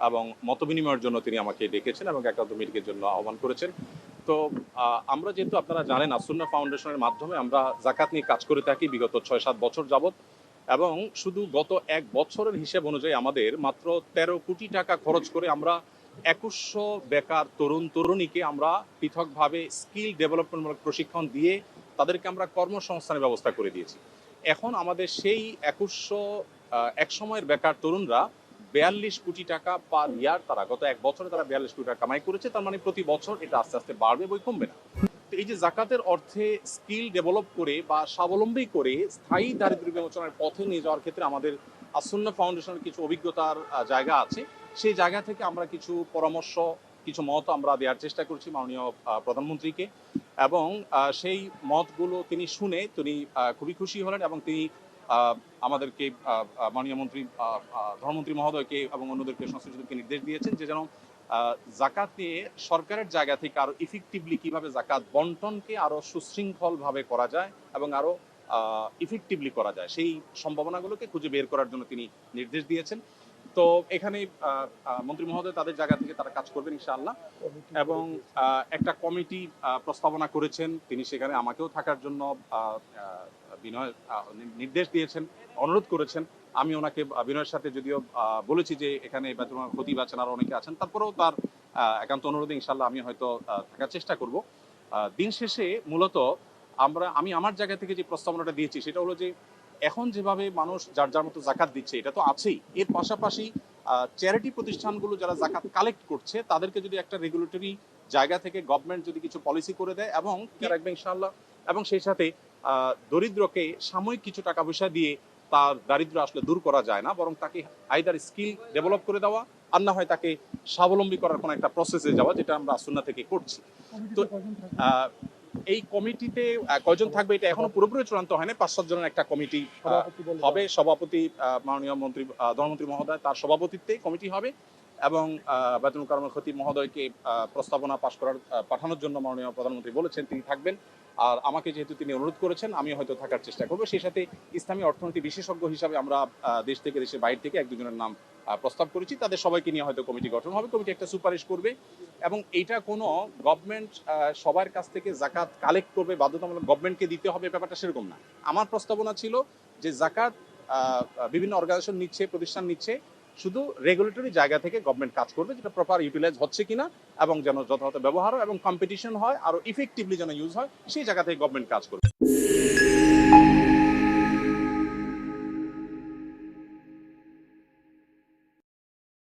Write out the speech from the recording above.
এবং মতবিনিময়ের জন্য তিনি আমাকে ডেকেছেন এবং একান্ত মিটিংয়ের জন্য আহ্বান করেছেন। তো আমরা যেহেতু আপনারা জানেন আসুন্না ফাউন্ডেশনের মাধ্যমে আমরা জাকাত নিয়ে কাজ করে থাকি বিগত ৬-৭ বছর যাবৎ, এবং শুধু গত ১ বছরের হিসেব অনুযায়ী আমাদের মাত্র ১৩ কোটি টাকা খরচ করে আমরা ২১০০ বেকার তরুণ তরুণীকে আমরা পৃথকভাবে স্কিল ডেভেলপমেন্টমূলক প্রশিক্ষণ দিয়ে তাদেরকে আমরা কর্মসংস্থানের ব্যবস্থা করে দিয়েছি। এখন আমাদের সেই ২১০০ একসময়ের বেকার তরুণরা ৪২ কোটি টাকা পার ইয়ার, তারা গত ১ বছরে তারা ৪২ কোটি টাকা কামাই করেছে। তার মানে প্রতি বছর এটা আস্তে আস্তে বাড়বে, বই কমবে না। তো এই যে জাকাতের অর্থে স্কিল ডেভেলপ করে বা স্বাবলম্বী করে স্থায়ী দারিদ্র্য বিমোচনের পথে নিয়ে যাওয়ার ক্ষেত্রে আমাদের আসুন্না ফাউন্ডেশনের কিছু অভিজ্ঞতার জায়গা আছে। সেই জায়গা থেকে আমরা কিছু পরামর্শ, কিছু মত আমরা দেওয়ার চেষ্টা করছি মাননীয় প্রধানমন্ত্রীকে, এবং সেই মতগুলো তিনি শুনে তিনি খুবই খুশি হলেন এবং তিনি আমাদেরকে মাননীয় মন্ত্রী ধর্মমন্ত্রী মহোদয়কে এবং অন্যদেরকে সংশ্লিষ্টদেরকে নির্দেশ দিয়েছেন যে যেন জাকাত নিয়ে সরকারের জায়গা থেকে আরো ইফেক্টিভলি কিভাবে জাকাত বন্টনকে আরো সুশৃঙ্খলভাবে করা যায় এবং আরো ইফেক্টিভলি করা যায় সেই সম্ভাবনাগুলোকে খুঁজে বের করার জন্য তিনি নির্দেশ দিয়েছেন। তো এখানে মন্ত্রী মহোদয় তাদের জায়গা থেকে তারা কাজ করবেন ইনশাআল্লাহ, এবং একটা কমিটি প্রস্তাবনা করেছেন। তিনি সেখানে আমাকেও থাকার জন্য বিনয় নির্দেশ দিয়েছেন, অনুরোধ করেছেন। আমি ওনাকে বিনয়ের সাথে যদিও বলেছি যে এখানে বেতনের খতিব আছেন, আরো অনেকে আছেন, তারপরেও তার একান্ত অনুরোধে ইনশাআল্লাহ আমি হয়তো থাকার চেষ্টা করব। দিন শেষে মূলত আমি আমার জায়গা থেকে যে প্রস্তাবনাটা দিয়েছি সেটা হলো যে এখন যেভাবে মানুষ যার যার মতো জাকাত দিচ্ছে এটা তো আছেই, এর পাশাপাশি চ্যারিটি প্রতিষ্ঠানগুলো যারা জাকাত কালেক্ট করছে তাদেরকে যদি একটা রেগুলেটরি জায়গা থেকে গভর্নমেন্ট যদি কিছু পলিসি করে দেয় এবং রাখবে ইনশাআল্লাহ, এবং সেই সাথে দরিদ্রকে সাময়িক কিছু টাকা পয়সা দিয়ে তার দারিদ্র আসলে দূর করা যায় না, বরং তাকে আইদার স্কিল ডেভেলপ করে দেওয়া আর না হয় তাকে স্বাবলম্বী করার কোনো একটা প্রসেসে যাওয়া, যেটা আমরা আসুন্না থেকে করছি। তো এই কমিটিতে কয়জন থাকবে এটা এখনো পুরোপুরি চূড়ান্ত হয়নি। ৫-৭ জনের একটা কমিটি হবে। সভাপতি মাননীয় মন্ত্রী ধর্মমন্ত্রী মহোদয়, তার সভাপতিত্বে কমিটি হবে, এবং বায়তুল মুকাররমের খতিব মহোদয়কে প্রস্তাবনা পাশ করার পাঠানোর জন্য মাননীয় প্রধানমন্ত্রী বলেছেন তিনি থাকবেন। আর আমাকে যেহেতু তিনি অনুরোধ করেছেন আমি হয়তো থাকার চেষ্টা করবো। সেই সাথে ইসলামী অর্থনীতি বিশেষজ্ঞ হিসাবে আমরা দেশ থেকে দেশের বাইরে থেকে ১-২ জনের নাম প্রস্তাব করেছি। তাদের সবাইকে নিয়ে হয়তো কমিটি গঠন হবে, কমিটি একটা সুপারিশ করবে, এবং এইটা কোনো গভর্নমেন্ট সবার কাছ থেকে জাকাত কালেক্ট করবে বাধ্যতামূলক গভর্নমেন্টকে দিতে হবে ব্যাপারটা সেরকম না। আমার প্রস্তাবনা ছিল যে জাকাত বিভিন্ন অর্গানাইজেশন নিচ্ছে, প্রতিষ্ঠান নিচ্ছে, শুধু রেগুলেটরি জায়গা থেকে গভর্নমেন্ট কাজ করবে, যেটা প্রপার ইউটিলাইজ হচ্ছে কিনা এবং যেন যথাযথ ব্যবহার হয় এবং কম্পিটিশন হয় আরো ইফেক্টিভলি যেন ইউজ হয়, সেই জায়গা থেকে গভর্নমেন্ট কাজ করবে।